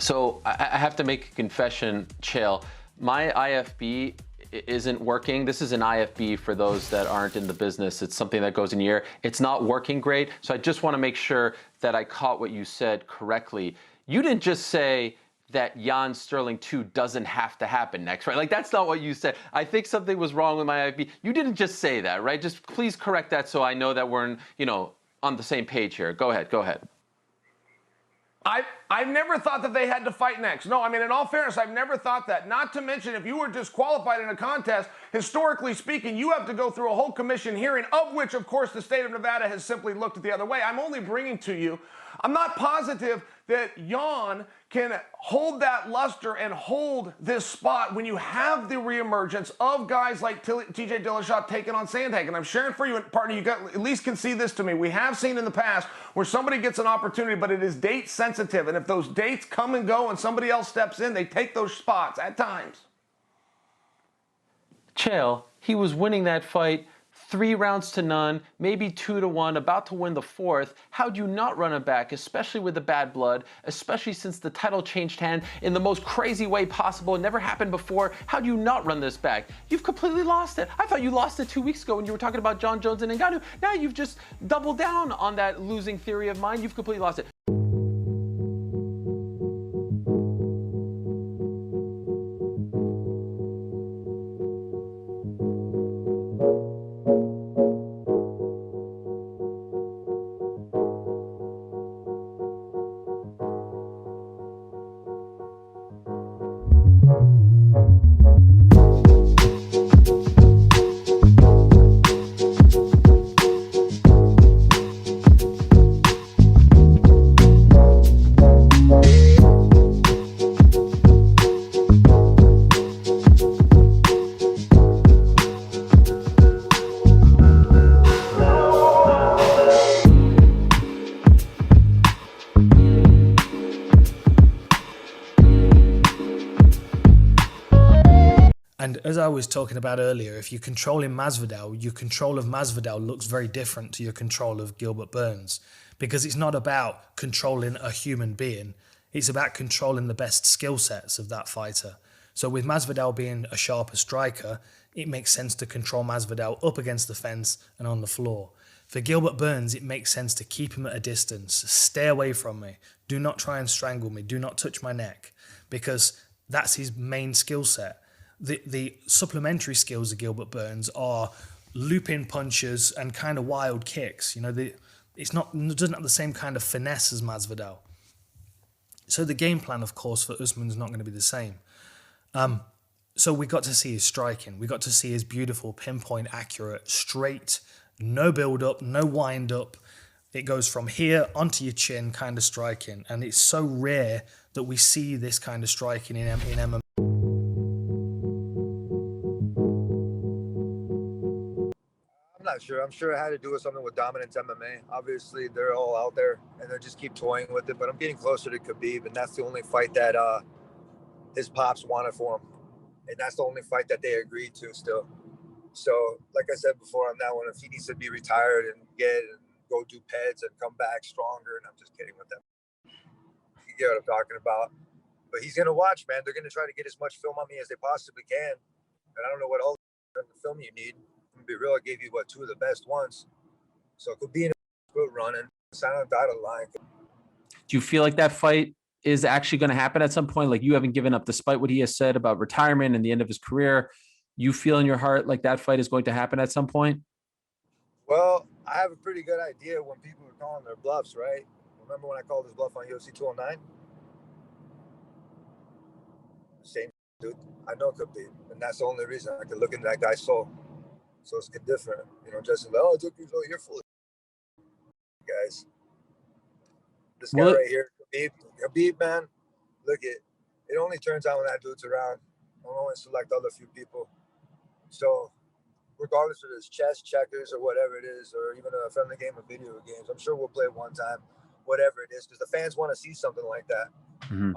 So I have to make a confession, Chael. My IFB isn't working. This is an IFB for those that aren't in the business. It's something that goes in your ear. It's not working great. So I just want to make sure that I caught what you said correctly. You didn't just say that Yan Sterling 2 doesn't have to happen next, right? Like, that's not what you said. I think something was wrong with my IFB. You didn't just say that, right? Just please correct that so I know that we're, on the same page here. Go ahead. Go ahead. I've never thought that they had to fight next. No, I mean, in all fairness, I've never thought that. Not to mention, if you were disqualified in a contest, historically speaking, you have to go through a whole commission hearing, of which, of course, the state of Nevada has simply looked the other way. I'm only bringing to you, I'm not positive that Yan can hold that luster and hold this spot when you have the reemergence of guys like TJ Dillashaw taking on Sandhagen. I'm sharing for you, and partner, you got at least can see this to me. We have seen in the past where somebody gets an opportunity, but it is date sensitive. And if those dates come and go and somebody else steps in, they take those spots at times. Chael, he was winning that fight 3 rounds to none, maybe 2 to 1, about to win the 4th. How'd you not run it back, especially with the bad blood, especially since the title changed hand in the most crazy way possible? It never happened before. How'd you not run this back? You've completely lost it. I thought you lost it 2 weeks ago when you were talking about John Jones and Ngannou. Now you've just doubled down on that losing theory of mine. You've completely lost it. And as I was talking about earlier, if you're controlling Masvidal, your control of Masvidal looks very different to your control of Gilbert Burns, because it's not about controlling a human being. It's about controlling the best skill sets of that fighter. So with Masvidal being a sharper striker, it makes sense to control Masvidal up against the fence and on the floor. For Gilbert Burns, it makes sense to keep him at a distance. Stay away from me. Do not try and strangle me. Do not touch my neck, because that's his main skill set. The supplementary skills of Gilbert Burns are looping punches and kind of wild kicks. It doesn't have the same kind of finesse as Masvidal. So the game plan, of course, for Usman's not going to be the same. So we got to see his striking. We got to see his beautiful, pinpoint, accurate, straight, no build-up, no wind-up. It goes from here onto your chin kind of striking. And it's so rare that we see this kind of striking in MMA. I'm not sure. I'm sure it had to do with something with dominance MMA. Obviously, they're all out there, and they just keep toying with it. But I'm getting closer to Khabib, and that's the only fight that his pops wanted for him. And that's the only fight that they agreed to still. So, like I said before on that one, if he needs to be retired and go do PEDs and come back stronger, and I'm just kidding with them. You get what I'm talking about. But he's going to watch, man. They're going to try to get as much film on me as they possibly can. And I don't know what all the film you need. To be real, I gave you, 2 of the best ones. So it could be in a good run and sign on the dotted line. Do you feel like that fight is actually going to happen at some point? Like, you haven't given up despite what he has said about retirement and the end of his career. You feel in your heart like that fight is going to happen at some point? Well, I have a pretty good idea when people are calling their bluffs, right? Remember when I called his bluff on UFC 209? Same dude. I know Khabib, and that's the only reason I could look into that guy's soul. So it's different, just like, oh, you're full of guys. This guy right here, Khabib, man, look it only turns out when that dude's around. I don't only select other few people. So regardless of his chess, checkers, or whatever it is, or even a friendly game of video games, I'm sure we'll play one time, whatever it is, because the fans want to see something like that. Mm-hmm.